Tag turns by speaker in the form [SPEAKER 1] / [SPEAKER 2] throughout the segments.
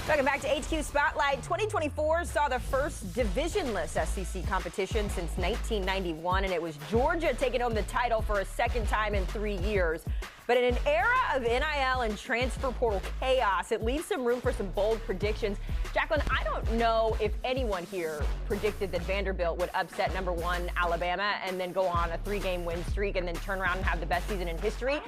[SPEAKER 1] Welcome back to HQ Spotlight. 2024 saw the first divisionless SEC competition since 1991, and it was Georgia taking home the title for a second time in 3 years. But in an era of NIL and transfer portal chaos, it leaves some room for some bold predictions. Jacqueline, I don't know if anyone here predicted that Vanderbilt would upset number 1 Alabama and then go on a 3-game win streak and then turn around and have the best season in history.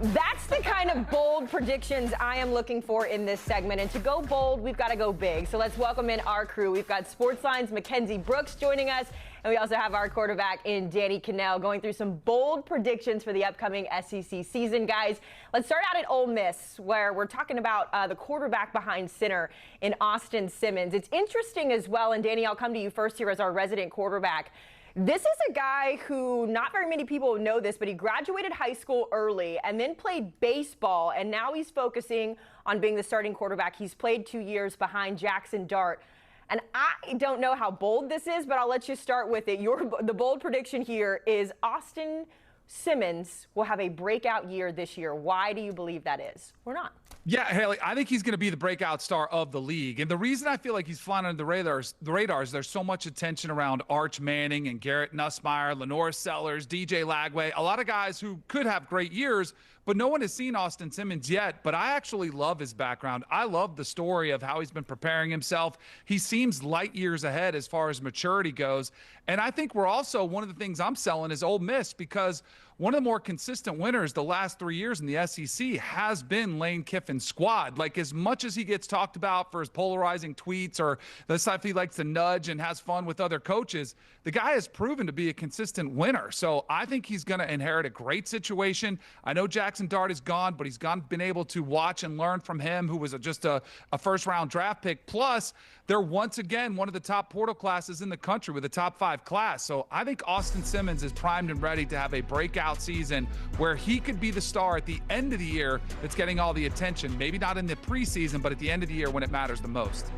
[SPEAKER 1] That's the kind of bold predictions I am looking for in this segment. And to go bold, we've got to go big. So let's welcome in our crew. We've got Sportsline's Mackenzie Brooks joining us. And we also have our quarterback in Danny Kanell going through some bold predictions for the upcoming SEC season. Guys, let's start out at Ole Miss, where we're talking about the quarterback behind center in Austin Simmons. It's interesting as well. And Danny, I'll come to you first here as our resident quarterback. This is a guy who not very many people know this, but he graduated high school early and then played baseball, and now he's focusing on being the starting quarterback. He's played 2 years behind Jackson Dart. And I don't know how bold this is, but I'll let you start with it. The bold prediction here is Austin Simmons will have a breakout year this year. Why do you believe that is or not?
[SPEAKER 2] Yeah, Haley, I think he's going to be the breakout star of the league. And the reason I feel like he's flying under the radars, there's so much attention around Arch Manning and Garrett Nussmeier, Lenore Sellers, DJ Lagway, a lot of guys who could have great years, but no one has seen Austin Simmons yet. But I actually love his background. I love the story of how he's been preparing himself. He seems light years ahead as far as maturity goes. And I think we're also, one of the things I'm selling is Ole Miss, because one of the more consistent winners the last 3 years in the SEC has been Lane Kiffin's squad. Like, as much as he gets talked about for his polarizing tweets or the stuff he likes to nudge and has fun with other coaches, the guy has proven to be a consistent winner. So I think he's going to inherit a great situation. I know Jackson Dart is gone, but he's been able to watch and learn from him, who was just a first-round draft pick. Plus, they're once again one of the top portal classes in the country with a top 5 class. So I think Austin Simmons is primed and ready to have a breakout season where he could be the star at the end of the year that's getting all the attention. Maybe not in the preseason, but at the end of the year when it matters the most.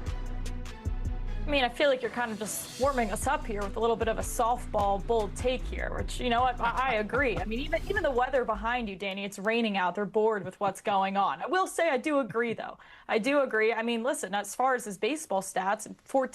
[SPEAKER 3] I mean, I feel like you're kind of just warming us up here with a little bit of a softball bold take here, which, you know what, I agree. I mean, even the weather behind you, Danny, it's raining out. They're bored with what's going on. I will say I do agree, though. I do agree. I mean, listen, as far as his baseball stats,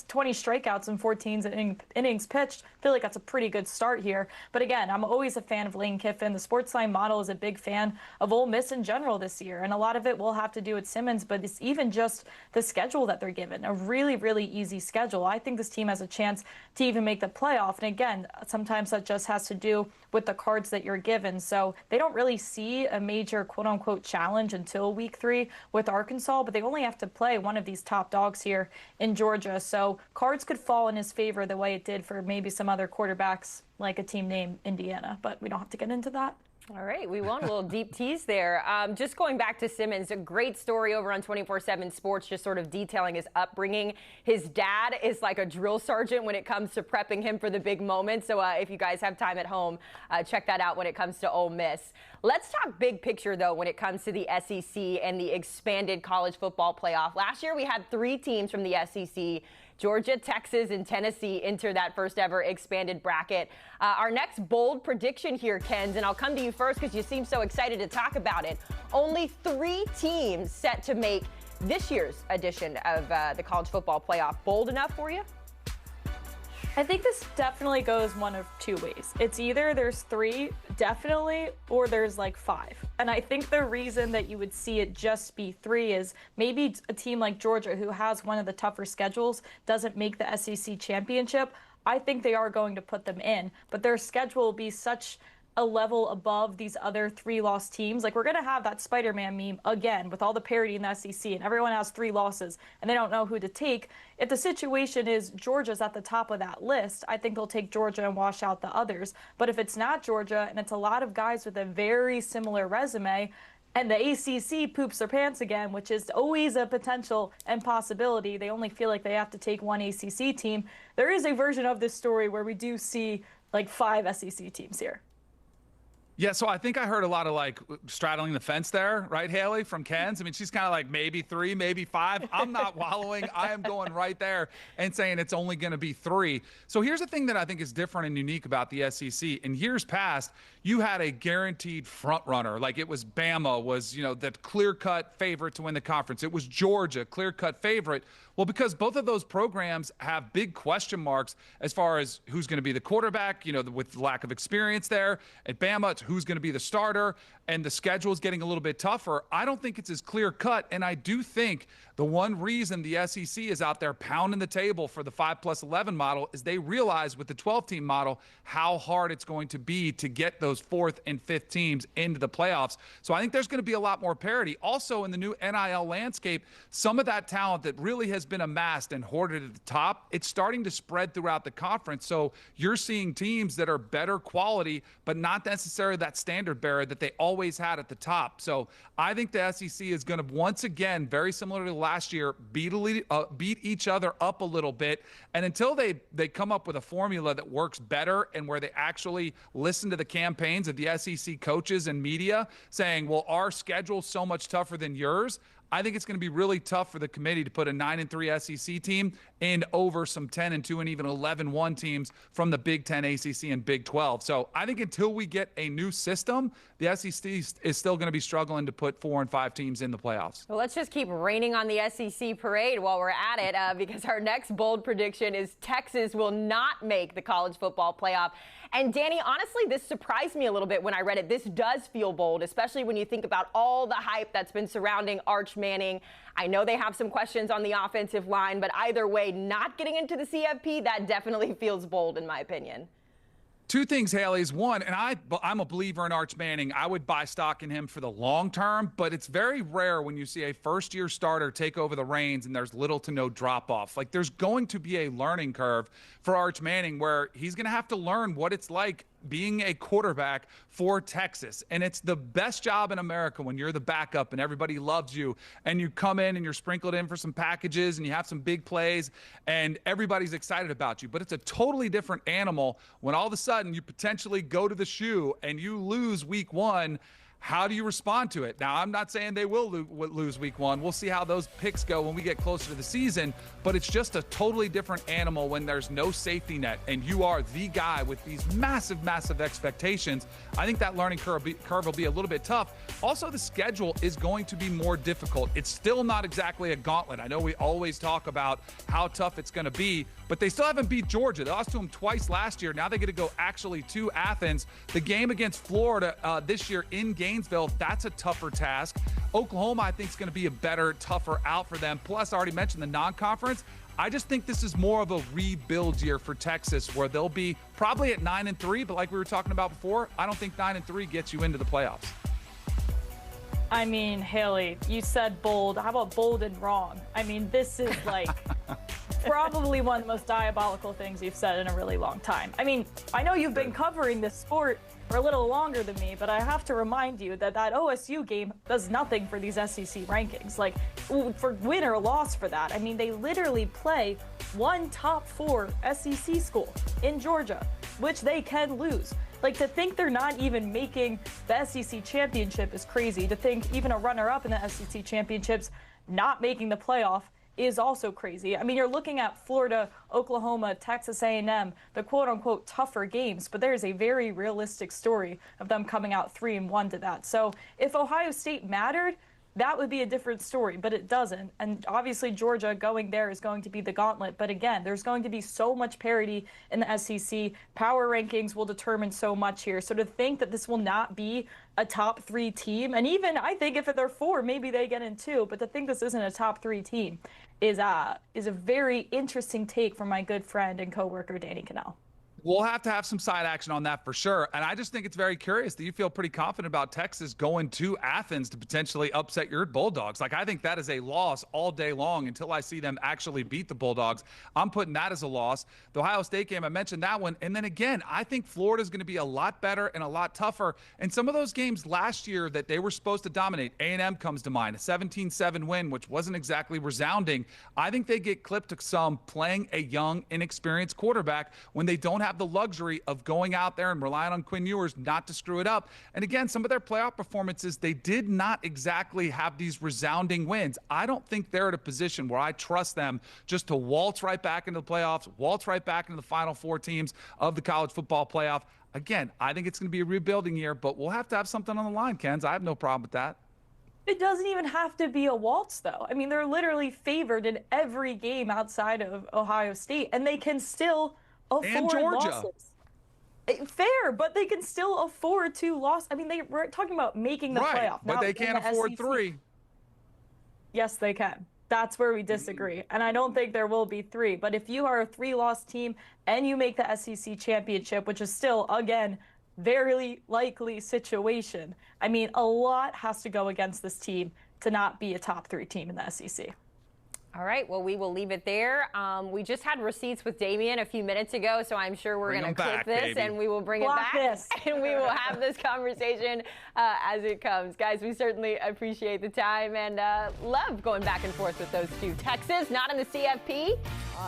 [SPEAKER 3] 20 strikeouts and 14 innings pitched, I feel like that's a pretty good start here. But again, I'm always a fan of Lane Kiffin. The Sportsline model is a big fan of Ole Miss in general this year, and a lot of it will have to do with Simmons, but it's even just the schedule that they're given, a really, really easy schedule. I think this team has a chance to even make the playoff. And again, sometimes that just has to do with the cards that you're given. So they don't really see a major quote unquote challenge until week 3 with Arkansas, but they only have to play one of these top dogs here in Georgia. So cards could fall in his favor the way it did for maybe some other quarterbacks like a team named Indiana, but we don't have to get into that.
[SPEAKER 1] All right, we won a little deep tease there. Just going back to Simmons, a great story over on 24/7 Sports, just sort of detailing his upbringing. His dad is like a drill sergeant when it comes to prepping him for the big moment. So if you guys have time at home, check that out when it comes to Ole Miss. Let's talk big picture, though, when it comes to the SEC and the expanded college football playoff. Last year, we had 3 teams from the SEC. Georgia, Texas, and Tennessee enter that first ever expanded bracket. Our next bold prediction here, Kens, and I'll come to you first because you seem so excited to talk about it. Only 3 teams set to make this year's edition of the college football playoff. Bold enough for you?
[SPEAKER 3] I think this definitely goes one of 2 ways. It's either there's 3, definitely, or there's like 5. And I think the reason that you would see it just be 3 is maybe a team like Georgia, who has one of the tougher schedules, doesn't make the SEC championship. I think they are going to put them in, but their schedule will be such a level above these other 3-loss teams. Like, we're going to have that Spider-Man meme again with all the parity in the SEC, and everyone has 3 losses and they don't know who to take. If the situation is Georgia's at the top of that list, I think they'll take Georgia and wash out the others. But if it's not Georgia and it's a lot of guys with a very similar resume, and the ACC poops their pants again, which is always a potential and possibility, they only feel like they have to take one ACC team. There is a version of this story where we do see like 5 SEC teams here.
[SPEAKER 2] Yeah, so I think I heard a lot of like straddling the fence there, right, Haley, from Ken's? I mean, she's kind of like maybe 3, maybe 5. I'm not wallowing. I am going right there and saying it's only going to be 3. So here's the thing that I think is different and unique about the SEC. In years past, you had a guaranteed front runner. Like it was Bama was, the clear-cut favorite to win the conference. It was Georgia, clear-cut favorite. Well, because both of those programs have big question marks as far as who's going to be the quarterback, with lack of experience there. At Bama, it's who's going to be the starter, and the schedule is getting a little bit tougher. I don't think it's as clear-cut, and I do think the one reason the SEC is out there pounding the table for the 5+11 model is they realize with the 12-team model how hard it's going to be to get those 4th and 5th teams into the playoffs. So I think there's going to be a lot more parity. Also, in the new NIL landscape, some of that talent that really has been amassed and hoarded at the top, it's starting to spread throughout the conference. So you're seeing teams that are better quality, but not necessarily that standard bearer that they always had at the top. So I think the SEC is going to, once again, very similar to last year, beat each other up a little bit. And until they come up with a formula that works better and where they actually listen to the campaigns of the SEC coaches and media saying, well, our schedule's so much tougher than yours, I think it's going to be really tough for the committee to put a 9-3 SEC team in over some 10-2 and even 11-1 teams from the Big 10, ACC, and Big 12. So I think until we get a new system, the SEC is still going to be struggling to put 4 and 5 teams in the playoffs.
[SPEAKER 1] Well, let's just keep raining on the SEC parade while we're at it, because our next bold prediction is Texas will not make the college football playoff. And Danny, honestly, this surprised me a little bit when I read it. This does feel bold, especially when you think about all the hype that's been surrounding Arch Manning. I know they have some questions on the offensive line, but either way, not getting into the CFP, that definitely feels bold in my opinion.
[SPEAKER 2] 2 things, Haley, is one, and I'm a believer in Arch Manning. I would buy stock in him for the long term, but it's very rare when you see a first-year starter take over the reins and there's little to no drop-off. Like, there's going to be a learning curve for Arch Manning where he's going to have to learn what it's like being a quarterback for Texas. And it's the best job in America when you're the backup and everybody loves you and you come in and you're sprinkled in for some packages and you have some big plays and everybody's excited about you. But it's a totally different animal when all of a sudden you potentially go to the shoe and you lose week 1. How do you respond to it? Now, I'm not saying they will lose week 1. We'll see how those picks go when we get closer to the season, but it's just a totally different animal when there's no safety net and you are the guy with these massive, massive expectations. I think that learning curve will be a little bit tough. Also, the schedule is going to be more difficult. It's still not exactly a gauntlet. I know we always talk about how tough it's going to be, but they still haven't beat Georgia. They lost to them twice last year. Now they get to go actually to Athens. The game against Florida this year in Gainesville, that's a tougher task. Oklahoma, I think, is going to be a better, tougher out for them. Plus, I already mentioned the non-conference. I just think this is more of a rebuild year for Texas where they'll be probably at 9-3, but like we were talking about before, I don't think 9-3 gets you into the playoffs.
[SPEAKER 3] I mean, Haley, you said bold. How about bold and wrong? I mean, this is like probably one of the most diabolical things you've said in a really long time. I mean, I know you've been covering this sport for a little longer than me, but I have to remind you that OSU game does nothing for these SEC rankings. Like, for win or loss for that. I mean, they literally play one top 4 SEC school in Georgia, which they can lose. Like, to think they're not even making the SEC championship is crazy. To think even a runner-up in the SEC championships not making the playoff is also crazy. I mean, you're looking at Florida, Oklahoma, Texas A&M, the quote-unquote tougher games, but there's a very realistic story of them coming out 3-1 to that. So if Ohio State mattered, that would be a different story, but it doesn't. And obviously Georgia going there is going to be the gauntlet. But again, there's going to be so much parity in the SEC. Power rankings will determine so much here. So to think that this will not be a top 3 team, and even I think if they're 4, maybe they get in 2, but to think this isn't a top 3 team is a very interesting take from my good friend and coworker, Danny Kanell.
[SPEAKER 2] We'll have to have some side action on that for sure. And I just think it's very curious that you feel pretty confident about Texas going to Athens to potentially upset your Bulldogs. Like, I think that is a loss all day long until I see them actually beat the Bulldogs. I'm putting that as a loss. The Ohio State game, I mentioned that one. And then again, I think Florida's going to be a lot better and a lot tougher. And some of those games last year that they were supposed to dominate, A&M comes to mind, a 17-7 win, which wasn't exactly resounding. I think they get clipped some playing a young, inexperienced quarterback when they don't have have the luxury of going out there and relying on Quinn Ewers not to screw it up. And again, some of their playoff performances, they did not exactly have these resounding wins. I don't think they're at a position where I trust them just to waltz right back into the playoffs, waltz right back into the final four teams of the college football playoff. Again, I think it's going to be a rebuilding year, but we'll have to have something on the line, Kenz. I have no problem with that.
[SPEAKER 3] It doesn't even have to be a waltz, though. I mean, they're literally favored in every game outside of Ohio State, and they can still afford losses. Fair, but they can still afford 2 losses. I mean, we're talking about making the playoff.
[SPEAKER 2] But they can't afford
[SPEAKER 3] SEC.
[SPEAKER 2] 3.
[SPEAKER 3] Yes, they can. That's where we disagree. And I don't think there will be 3. But if you are a 3-loss team and you make the SEC championship, which is still, again, very likely situation. I mean, a lot has to go against this team to not be a top 3 team in the SEC.
[SPEAKER 1] All right, well, we will leave it there. We just had receipts with Damian a few minutes ago, so I'm sure we're going to clip this, and we will bring it back. And we will have this conversation as it comes. Guys, we certainly appreciate the time and love going back and forth with those two. Texas, not in the CFP?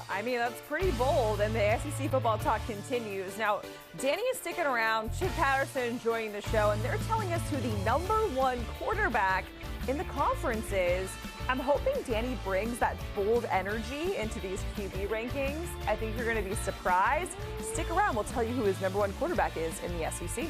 [SPEAKER 4] I mean, that's pretty bold, and the SEC football talk continues. Now, Danny is sticking around, Chip Patterson enjoying the show, and they're telling us who the #1 quarterback in the conference is. I'm hoping Danny brings that bold energy into these QB rankings. I think you're going to be surprised. Stick around. We'll tell you who his #1 quarterback is in the SEC.